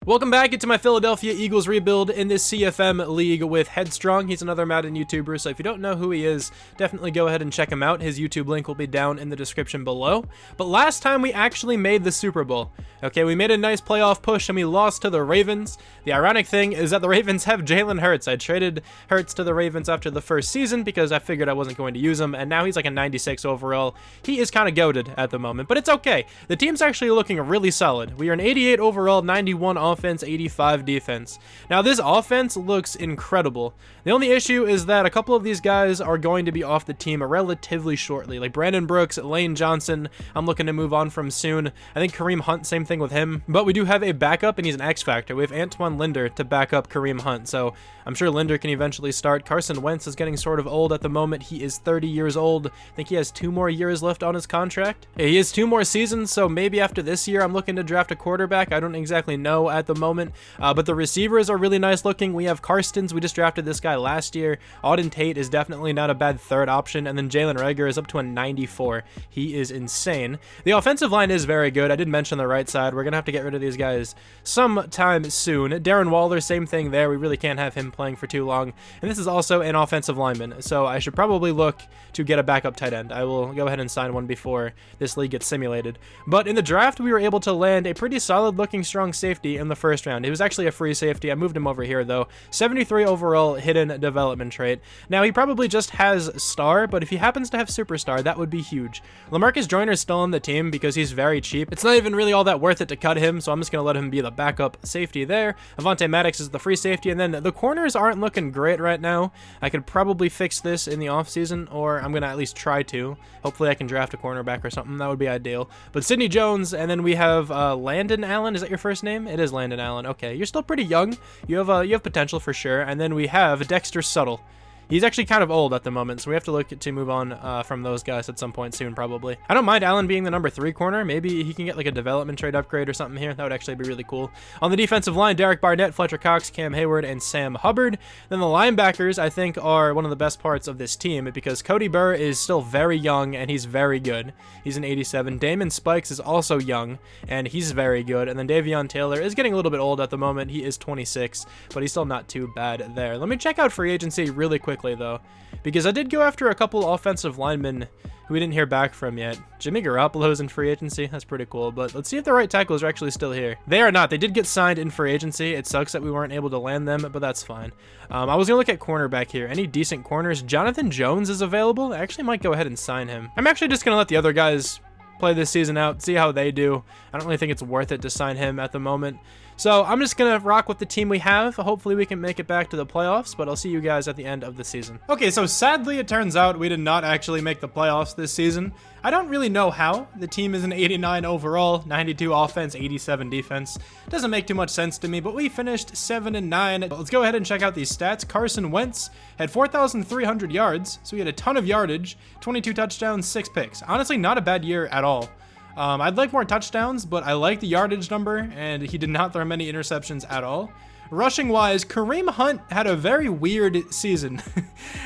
Welcome back into my Philadelphia Eagles rebuild in this CFM league with Headstrong. He's another Madden YouTuber, so if you don't know who he is, definitely go ahead and check him out. His YouTube link will be down in the description below. But last time we actually made the Super Bowl. Okay, we made a nice playoff push and we lost to the Ravens. The ironic thing is that the Ravens have Jalen Hurts. I traded Hurts to the Ravens after the first season because I figured I wasn't going to use him, and now he's like a 96 overall. He is kind of goated at the moment, but it's okay. The team's actually looking really solid. We are an 88 overall, 91 offense, 85 defense. Now this offense looks incredible. The only issue is that a couple of these guys are going to be off the team relatively shortly, like Brandon Brooks, Lane Johnson, I'm looking to move on from soon. I think Kareem Hunt, same thing with him, but we do have a backup and he's an X factor. We have Antoine Linder to back up Kareem Hunt, so I'm sure Linder can eventually start. Carson Wentz is getting sort of old at the moment. He is 30 years old. I think he has 2 more years left on his contract. He has 2 more seasons, so maybe after this year I'm looking to draft a quarterback. I don't exactly know at the moment, but the receivers are really nice looking. We have Carstens. We just drafted this guy last year. Auden Tate is definitely not a bad third option, and then Jalen Reagor is up to a 94. He is insane. The offensive line is very good. I did mention the right side. We're gonna have to get rid of these guys sometime soon. Darren Waller, same thing there. We really can't have him playing for too long, and this is also an offensive lineman, so I should probably look to get a backup tight end. I will go ahead and sign one before this league gets simulated. But in the draft, we were able to land a pretty solid looking strong safety in the first round. He was actually a free safety. I moved him over here though. 73 overall, hidden development trait. Now he probably just has star, but if he happens to have superstar, that would be huge. LaMarcus Joyner's still on the team because he's very cheap. It's not even really all that worth it to cut him, so I'm just gonna let him be the backup safety there. Avonte Maddox is the free safety, and then the corners aren't looking great right now. I could probably fix this in the offseason, or I'm gonna at least try to. Hopefully I can draft a cornerback or something. That would be ideal. But Sidney Jones, and then we have Landon Allen. Is that your first name? It is Landon Allen. Okay, you're still pretty young. You have potential for sure. And then we have Dexter Lawrence. He's actually kind of old at the moment, so we have to look to move on from those guys at some point soon, probably. I don't mind Allen being the number 3 corner. Maybe he can get like a development trade upgrade or something here. That would actually be really cool. On the defensive line, Derek Barnett, Fletcher Cox, Cam Hayward, and Sam Hubbard. Then the linebackers, I think, are one of the best parts of this team because Cody Burr is still very young, and he's very good. He's an 87. Damon Spikes is also young, and he's very good. And then Davion Taylor is getting a little bit old at the moment. He is 26, but he's still not too bad there. Let me check out free agency really quickly though, because I did go after a couple offensive linemen who we didn't hear back from yet. Jimmy Garoppolo's in free agency. That's pretty cool, but let's see if the right tackles are actually still here. They are not. They did get signed in free agency. It sucks that we weren't able to land them, but that's fine. I was gonna look at cornerback here. Any decent corners? Jonathan Jones is available. I actually might go ahead and sign him. I'm actually just gonna let the other guys play this season out, see how they do. I don't really think it's worth it to sign him at the moment. So I'm just going to rock with the team we have. Hopefully we can make it back to the playoffs, but I'll see you guys at the end of the season. Okay, so sadly it turns out we did not actually make the playoffs this season. I don't really know how. The team is an 89 overall, 92 offense, 87 defense. Doesn't make too much sense to me, but we finished 7-9. Let's go ahead and check out these stats. Carson Wentz had 4,300 yards, so he had a ton of yardage, 22 touchdowns, 6 picks. Honestly, not a bad year at all. I'd like more touchdowns, but I like the yardage number, and he did not throw many interceptions at all. Rushing-wise, Kareem Hunt had a very weird season.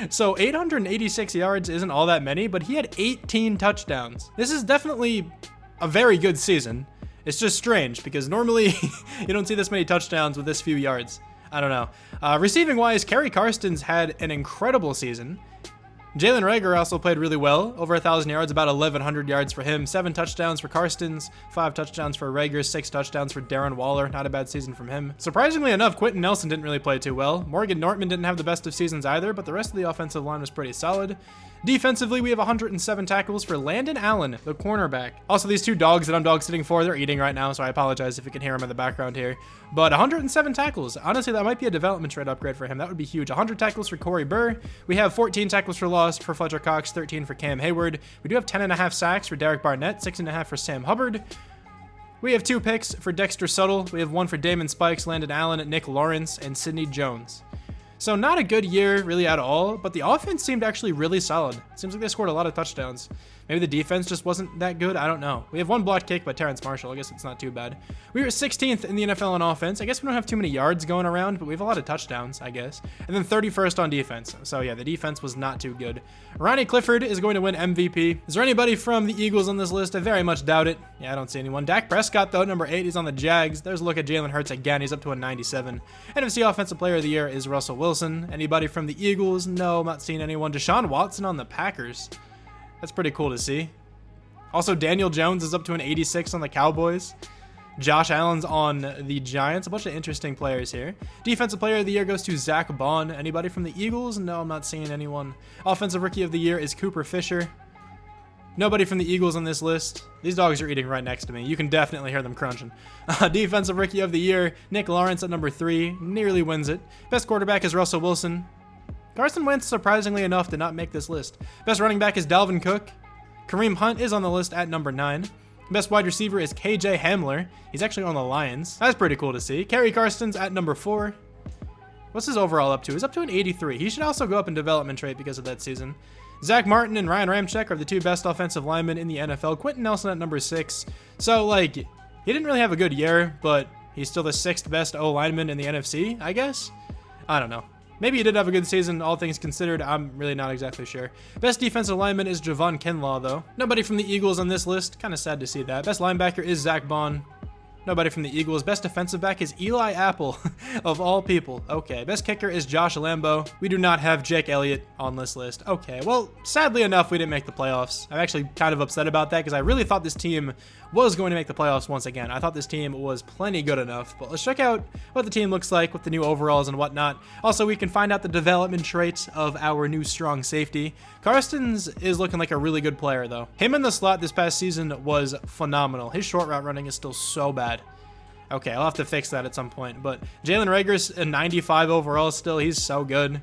So 886 yards isn't all that many, but he had 18 touchdowns. This is definitely a very good season. It's just strange, because normally you don't see this many touchdowns with this few yards. I don't know. Receiving-wise, Carstens had an incredible season. Jalen Reagor also played really well, over 1,000 yards, about 1,100 yards for him, 7 touchdowns for Carstens, 5 touchdowns for Reagor, 6 touchdowns for Darren Waller, not a bad season from him. Surprisingly enough, Quentin Nelson didn't really play too well. Morgan Nortman didn't have the best of seasons either, but the rest of the offensive line was pretty solid. Defensively, we have 107 tackles for Landon Allen, the cornerback. Also, these 2 dogs that I'm dog sitting for, they're eating right now, so I apologize if you can hear them in the background here. But 107 tackles. Honestly, that might be a development trade upgrade for him. That would be huge. 100 tackles for Corey Burr. We have 14 tackles for loss for Fletcher Cox, 13 for Cam Hayward. We do have 10.5 sacks for Derek Barnett, 6.5 for Sam Hubbard. We have 2 picks for Dexter Lawrence. We have 1 for Damon Spikes, Landon Allen, Nick Lawrence, and Sidney Jones. So not a good year really at all, but the offense seemed actually really solid. It seems like they scored a lot of touchdowns. Maybe the defense just wasn't that good. I don't know. We have one blocked kick by Terrence Marshall. I guess it's not too bad. We were 16th in the NFL on offense. I guess we don't have too many yards going around, but we have a lot of touchdowns, I guess. And then 31st on defense. So yeah, the defense was not too good. Ronnie Clifford is going to win MVP. Is there anybody from the Eagles on this list? I very much doubt it. Yeah, I don't see anyone. Dak Prescott, though, number 8, he's on the Jags. There's a look at Jalen Hurts again. He's up to a 97. NFC Offensive Player of the Year is Russell Wilson. Anybody from the Eagles? No, I'm not seeing anyone. Deshaun Watson on the Packers. That's pretty cool to see. Also, Daniel Jones is up to an 86 on the Cowboys. Josh Allen's on the Giants. A bunch of interesting players here. Defensive Player of the Year goes to Zach Bond. Anybody from the Eagles? No, I'm not seeing anyone. Offensive Rookie of the Year is Cooper Fisher. Nobody from the Eagles on this list. These dogs are eating right next to me. You can definitely hear them crunching. Defensive Rookie of the Year, Nick Lawrence at number 3. Nearly wins it. Best quarterback is Russell Wilson. Carson Wentz, surprisingly enough, did not make this list. Best running back is Dalvin Cook. Kareem Hunt is on the list at number 9. Best wide receiver is KJ Hamler. He's actually on the Lions. That's pretty cool to see. Kerry Carstens at number 4. What's his overall up to? He's up to an 83. He should also go up in development trait because of that season. Zach Martin and Ryan Ramczyk are the 2 best offensive linemen in the NFL. Quentin Nelson at number 6. So, like, he didn't really have a good year, but he's still the 6th best O-lineman in the NFC, I guess? I don't know. Maybe he did have a good season, all things considered. I'm really not exactly sure. Best defensive lineman is Javon Kinlaw, though. Nobody from the Eagles on this list. Kind of sad to see that. Best linebacker is Zach Bond. Nobody from the Eagles. Best defensive back is Eli Apple, of all people. Okay. Best kicker is Josh Lambo. We do not have Jake Elliott on this list. Okay. Well, sadly enough, we didn't make the playoffs. I'm actually kind of upset about that because I really thought this team was going to make the playoffs once again. I thought this team was plenty good enough, but let's check out what the team looks like with the new overalls and whatnot. Also, we can find out the development traits of our new strong safety. Carstens is looking like a really good player, though. Him in the slot this past season was phenomenal. His short route running is still so bad. Okay, I'll have to fix that at some point, but Jalen Reagor's a 95 overall still. He's so good.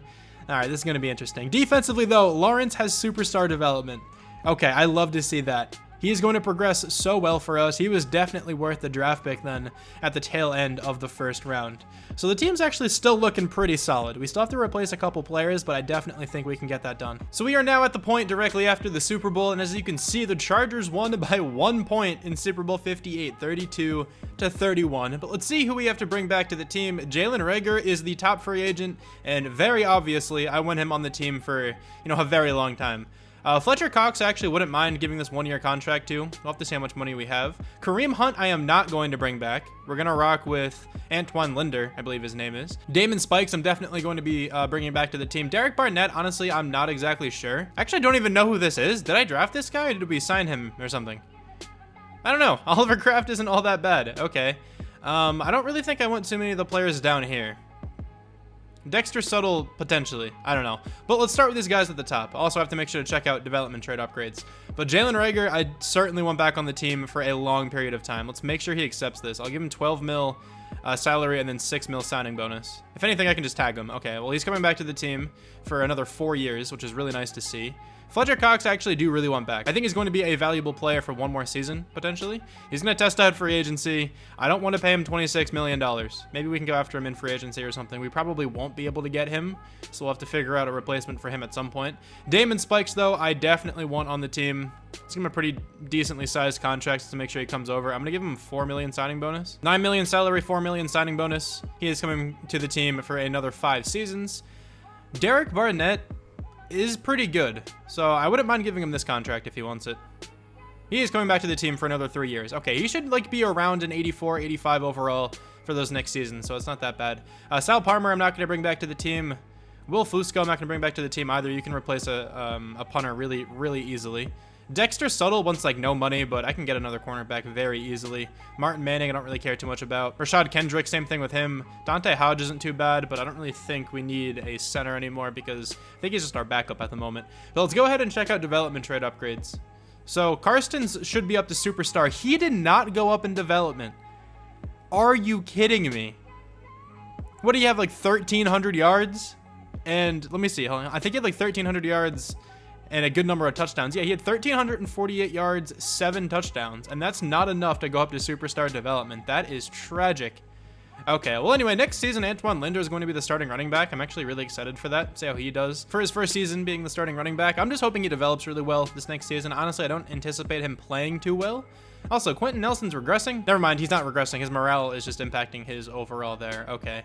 All right, this is going to be interesting. Defensively, though, Lawrence has superstar development. Okay, I love to see that. He's going to progress so well for us. He was definitely worth the draft pick then at the tail end of the first round. So the team's actually still looking pretty solid. We still have to replace a couple players, but I definitely think we can get that done. So we are now at the point directly after the Super Bowl, and as you can see, the Chargers won by 1 point in Super Bowl 58, 32-31. But let's see who we have to bring back to the team. Jalen Reagor is the top free agent, and very obviously, I want him on the team for, a very long time. Fletcher Cox, I actually wouldn't mind giving this 1-year contract to. We'll have to see how much money we have. Kareem Hunt, I am not going to bring back. We're going to rock with Antoine Linder, I believe his name is. Damon Spikes, I'm definitely going to be bringing back to the team. Derek Barnett, honestly, I'm not exactly sure. Actually, I don't even know who this is. Did I draft this guy or did we sign him or something? I don't know. Oliver Kraft isn't all that bad. Okay. I don't really think I want too many of the players down here. Dexter Subtle, potentially. I don't know. But let's start with these guys at the top. Also have to make sure to check out development trade upgrades. But Jalen Reagor, I certainly want back on the team for a long period of time. Let's make sure he accepts this. I'll give him 12 mil salary and then 6 mil signing bonus. If anything, I can just tag him. Okay, well, he's coming back to the team for another 4 years, which is really nice to see. Fletcher Cox, I actually do really want back. I think he's going to be a valuable player for 1 more season, potentially. He's going to test out free agency. I don't want to pay him $26 million. Maybe we can go after him in free agency or something. We probably won't be able to get him, so we'll have to figure out a replacement for him at some point. Damon Spikes, though, I definitely want on the team. Let's give him a pretty decently sized contract to make sure he comes over. I'm going to give him $4 million signing bonus. $9 million salary, $4 million signing bonus. He is coming to the team for another 5 seasons. Derek Barnett is pretty good, so I wouldn't mind giving him this contract if he wants it. He is coming back to the team for another 3 years. Okay, he should be around an 84, 85 overall for those next seasons, so it's not that bad. Sal Palmer, I'm not going to bring back to the team. Will Fusco, I'm not going to bring back to the team either. You can replace a punter really, really easily. Dexter Subtle wants no money, but I can get another cornerback very easily. Martin Manning, I don't really care too much about. Rashad Kendrick, same thing with him. Dante Hodge isn't too bad, but I don't really think we need a center anymore because I think he's just our backup at the moment. But let's go ahead and check out development trade upgrades. So Carstens should be up to superstar. He did not go up in development. Are you kidding me? What do you have, 1,300 yards? And let me see, hold on. I think he had 1,300 yards and a good number of touchdowns. Yeah, he had 1,348 yards, 7 touchdowns, and that's not enough to go up to superstar development. That is tragic. Okay, well anyway, next season Antoine Linder is going to be the starting running back. I'm actually really excited for that. See how he does for his first season being the starting running back. I'm just hoping he develops really well this next season. Honestly, I don't anticipate him playing too well. Also, Quentin Nelson's regressing. Never mind, he's not regressing. His morale is just impacting his overall there. Okay.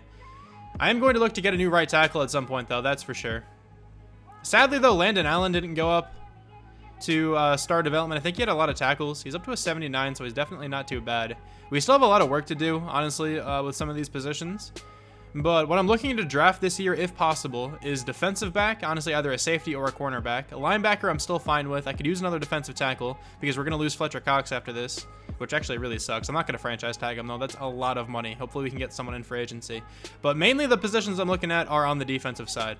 I am going to look to get a new right tackle at some point, though. That's for sure. Sadly, though, Landon Allen didn't go up to star development. I think he had a lot of tackles. He's up to a 79, so he's definitely not too bad. We still have a lot of work to do, honestly, with some of these positions. But what I'm looking to draft this year, if possible, is defensive back. Honestly, either a safety or a cornerback. A linebacker I'm still fine with. I could use another defensive tackle because we're going to lose Fletcher Cox after this, which actually really sucks. I'm not going to franchise tag him, though. That's a lot of money. Hopefully we can get someone in free agency. But mainly the positions I'm looking at are on the defensive side.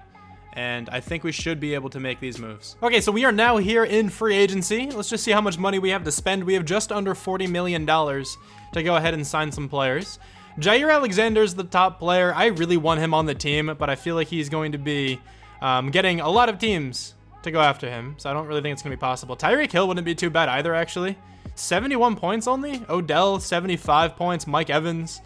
And I think we should be able to make these moves. Okay, so we are now here in free agency. Let's just see how much money we have to spend. We have just under $40 million to go ahead and sign some players. Jair Alexander's the top player. I really want him on the team, but I feel like he's going to be getting a lot of teams to go after him, so I don't really think it's going to be possible. Tyreek Hill wouldn't be too bad either, actually. 71 points only. Odell, 75 points. Mike Evans,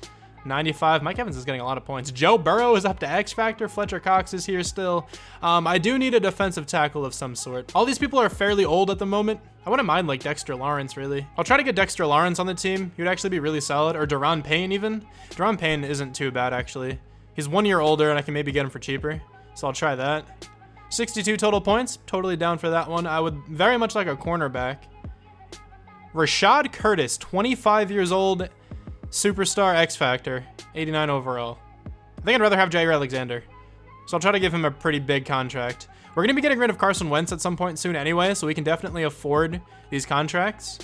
95. Mike Evans is getting a lot of points. Joe Burrow is up to X Factor. Fletcher Cox is here still. I do need a defensive tackle of some sort. All these people are fairly old at the moment. I wouldn't mind like Dexter Lawrence, really. I'll try to get Dexter Lawrence on the team. He would actually be really solid. Or Daron Payne even. Daron Payne isn't too bad, actually. He's 1 year older and I can maybe get him for cheaper. So I'll try that. 62 total points. Totally down for that one. I would very much like a cornerback. Rashad Curtis, 25 years old. Superstar X Factor, 89 overall. I think I'd rather have Jair Alexander. So I'll try to give him a pretty big contract. We're going to be getting rid of Carson Wentz at some point soon anyway, so we can definitely afford these contracts.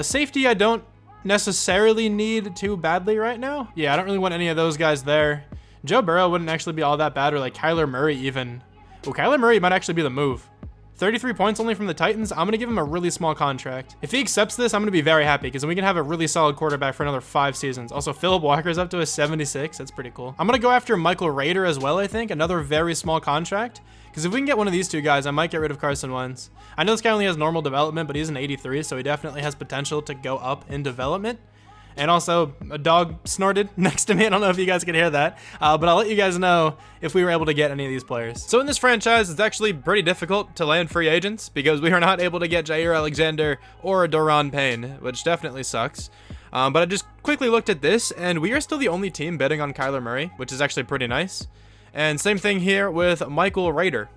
Safety, I don't necessarily need too badly right now. Yeah, I don't really want any of those guys there. Joe Burrow wouldn't actually be all that bad, or like Kyler Murray even. Oh, Kyler Murray might actually be the move. 33 points only from the Titans. I'm going to give him a really small contract. If he accepts this, I'm going to be very happy because then we can have a really solid quarterback for another 5 seasons. Also, Philip Walker's up to a 76. That's pretty cool. I'm going to go after Michael Rader as well, I think. Another very small contract. Because if we can get one of these two guys, I might get rid of Carson Wentz. I know this guy only has normal development, but he's an 83, so he definitely has potential to go up in development. And also, a dog snorted next to me. I don't know if you guys can hear that, but I'll let you guys know if we were able to get any of these players. So in this franchise, it's actually pretty difficult to land free agents because we are not able to get Jair Alexander or Daron Payne, which definitely sucks. But I just quickly looked at this, and we are still the only team betting on Kyler Murray, which is actually pretty nice. And same thing here with Michael Rader.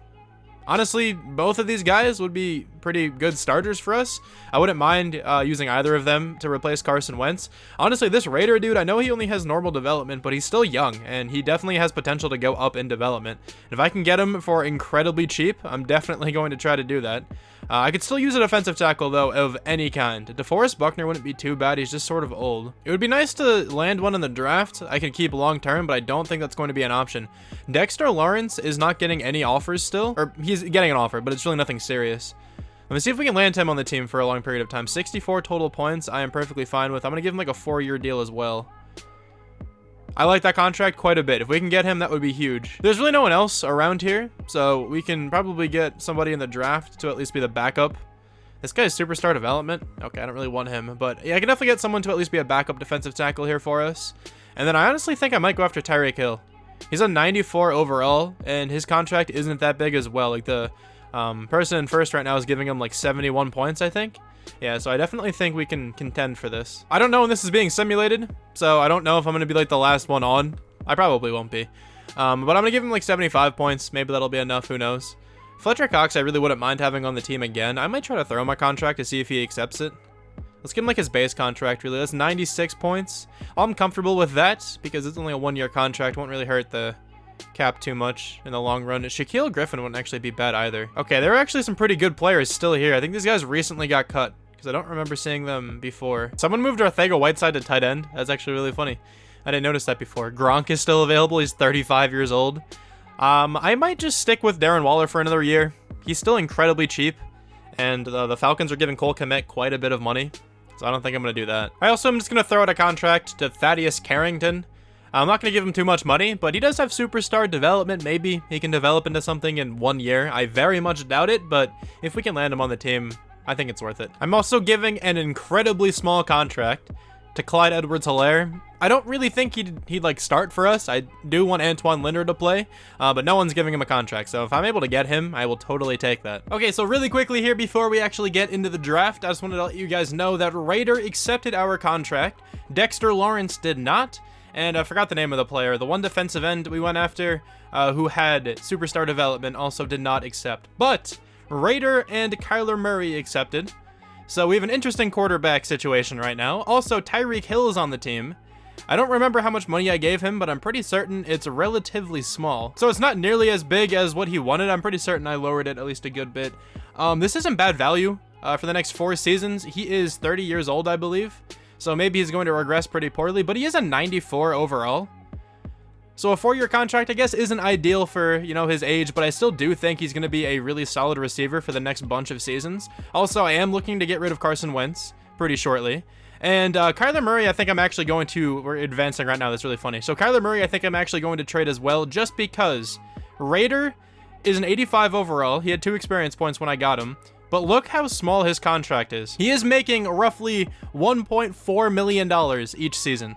Honestly, both of these guys would be pretty good starters for us. I wouldn't mind using either of them to replace Carson Wentz. Honestly, this Raider dude, I know he only has normal development, but he's still young, and he definitely has potential to go up in development. If I can get him for incredibly cheap, I'm definitely going to try to do that. I could still use a defensive tackle, though, of any kind. DeForest Buckner wouldn't be too bad. He's just sort of old. It would be nice to land one in the draft I could keep long-term, but I don't think that's going to be an option. Dexter Lawrence is not getting any offers still. Or he's getting an offer, but it's really nothing serious. Let me see if we can land him on the team for a long period of time. 64 total points I am perfectly fine with. I'm going to give him like a 4-year deal as well. I like that contract quite a bit. If we can get him, that would be huge. There's really no one else around here, so we can probably get somebody in the draft to at least be the backup. This guy's superstar development. Okay, I don't really want him, but yeah, I can definitely get someone to at least be a backup defensive tackle here for us. And then I honestly think I might go after Tyreek Hill. He's a 94 overall, and his contract isn't that big as well. Like the person in first right now is giving him like 71 points, I think. Yeah, so I definitely think we can contend for this. I don't know when this is being simulated, so I don't know if I'm going to be like the last one on. I probably won't be. But I'm going to give him like 75 points. Maybe that'll be enough. Who knows? Fletcher Cox, I really wouldn't mind having on the team again. I might try to throw my contract to see if he accepts it. Let's give him like his base contract, really. That's 96 points. I'm comfortable with that because it's only a 1-year contract. Won't really hurt the cap too much in the long run. Shaquille Griffin wouldn't actually be bad either. Okay, there are actually some pretty good players still here. I think these guys recently got cut because I don't remember seeing them before. Someone moved Ortega-Whiteside to tight end. That's actually really funny. I didn't notice that before. Gronk is still available. He's 35 years old. I might just stick with Darren Waller for another year. He's still incredibly cheap, and the Falcons are giving Cole Kmet quite a bit of money, so I don't think I'm going to do that. I also am just going to throw out a contract to Thaddeus Carrington. I'm not going to give him too much money, but he does have superstar development. Maybe he can develop into something in 1 year. I very much doubt it, but if we can land him on the team, I think it's worth it. I'm also giving an incredibly small contract to Clyde Edwards-Helaire. I don't really think he'd like start for us. I do want Antoine Linder to play, but no one's giving him a contract. So if I'm able to get him, I will totally take that. Okay, so really quickly here before we actually get into the draft, I just wanted to let you guys know that Raider accepted our contract. Dexter Lawrence did not. And I forgot the name of the player. The one defensive end we went after who had superstar development also did not accept. But Raider and Kyler Murray accepted. So we have an interesting quarterback situation right now. Also, Tyreek Hill is on the team. I don't remember how much money I gave him, but I'm pretty certain it's relatively small. So it's not nearly as big as what he wanted. I'm pretty certain I lowered it at least a good bit. This isn't bad value for the next 4 seasons. He is 30 years old, I believe. So maybe he's going to regress pretty poorly, but he is a 94 overall. So a 4-year contract, I guess, isn't ideal for, you know, his age, but I still do think he's going to be a really solid receiver for the next bunch of seasons. Also, I am looking to get rid of Carson Wentz pretty shortly. And Kyler Murray, I think I'm actually going to, we're advancing right now, that's really funny. So Kyler Murray, I think I'm actually going to trade as well, just because Raider is an 85 overall. He had 2 experience points when I got him. But look how small his contract is. He is making roughly $1.4 million each season.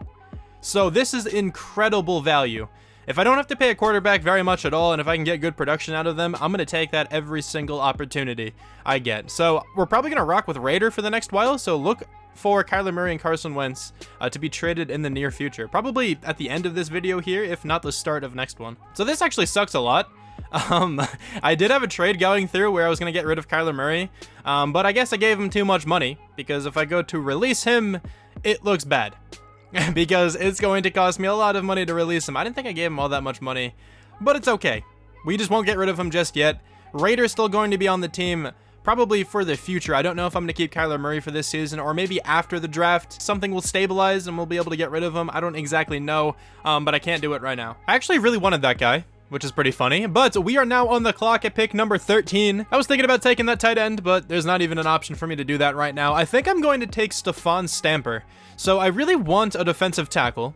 So this is incredible value. If I don't have to pay a quarterback very much at all, and if I can get good production out of them, I'm going to take that every single opportunity I get. So we're probably going to rock with Raider for the next while, so look for Kyler Murray and Carson Wentz to be traded in the near future. Probably at the end of this video here, if not the start of next one. So this actually sucks a lot. I did have a trade going through where I was going to get rid of Kyler Murray, but I guess I gave him too much money, because if I go to release him, it looks bad. Because it's going to cost me a lot of money to release him. I didn't think I gave him all that much money, but it's okay. We just won't get rid of him just yet. Raider's still going to be on the team, probably for the future. I don't know if I'm going to keep Kyler Murray for this season, or maybe after the draft, something will stabilize and we'll be able to get rid of him. I don't exactly know, but I can't do it right now. I actually really wanted that guy, which is pretty funny, but we are now on the clock at pick number 13. I was thinking about taking that tight end, but there's not even an option for me to do that right now. I think I'm going to take Stephon Stamper. So I really want a defensive tackle,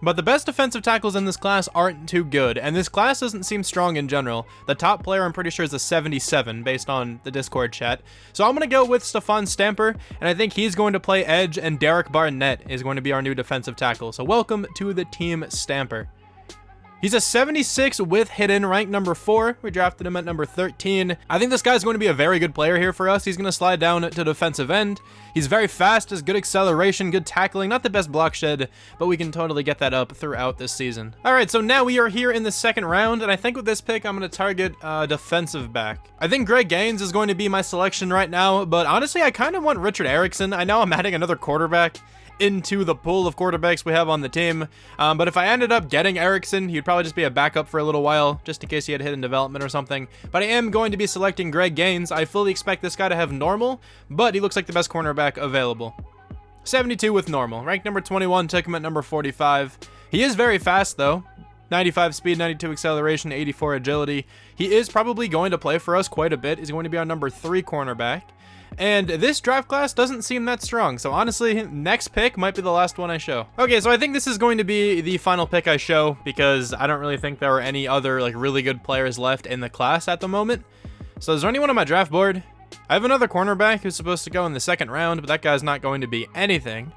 but the best defensive tackles in this class aren't too good, and this class doesn't seem strong in general. The top player I'm pretty sure is a 77 based on the Discord chat. So I'm going to go with Stephon Stamper, and I think he's going to play edge, and Derek Barnett is going to be our new defensive tackle. So welcome to the team, Stamper. He's a 76 with hidden, ranked number 4. We drafted him at number 13. I think this guy's going to be a very good player here for us. He's going to slide down to defensive end. He's very fast, has good acceleration, good tackling, not the best block shed, but we can totally get that up throughout this season. All right, so now we are here in the 2nd round, and I think with this pick, I'm going to target defensive back. I think Greg Gaines is going to be my selection right now, but honestly, I kind of want Richard Erickson. I know I'm adding another quarterback into the pool of quarterbacks we have on the team, but if I ended up getting Erickson, he'd probably just be a backup for a little while, just in case he had hidden development or something. But I am going to be selecting Greg Gaines. I fully expect this guy to have normal, but he looks like the best cornerback available. 72 with normal, ranked number 21, took him at number 45. He is very fast though. 95 speed, 92 acceleration, 84 agility. He is probably going to play for us quite a bit. He's going to be our number 3 cornerback. And this draft class doesn't seem that strong, so honestly, next pick might be the last one I show. Okay, so I think this is going to be the final pick I show, because I don't really think there are any other like really good players left in the class at the moment. So is there anyone on my draft board? I have another cornerback who's supposed to go in the 2nd round, but that guy's not going to be anything.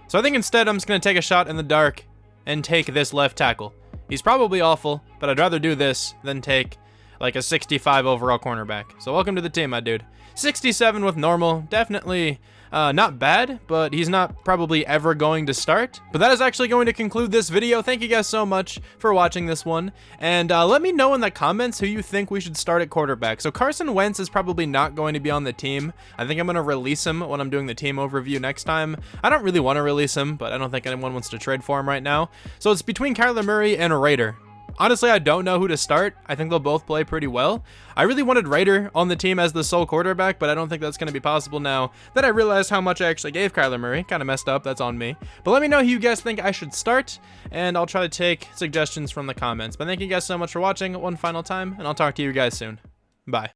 So I think instead I'm just going to take a shot in the dark and take this left tackle. He's probably awful, but I'd rather do this than take like a 65 overall cornerback. So welcome to the team, my dude. 67 with normal, definitely not bad, but he's not probably ever going to start. But that is actually going to conclude this video. Thank you guys so much for watching this one, and let me know in the comments who you think we should start at quarterback. So Carson Wentz is probably not going to be on the team. I think I'm going to release him when I'm doing the team overview next time. I don't really want to release him, but I don't think anyone wants to trade for him right now. So it's between Kyler Murray and Raider. Honestly, I don't know who to start. I think they'll both play pretty well. I really wanted Raider on the team as the sole quarterback, but I don't think that's going to be possible now that I realized how much I actually gave Kyler Murray. Kind of messed up. That's on me. But let me know who you guys think I should start, and I'll try to take suggestions from the comments. But thank you guys so much for watching one final time, and I'll talk to you guys soon. Bye.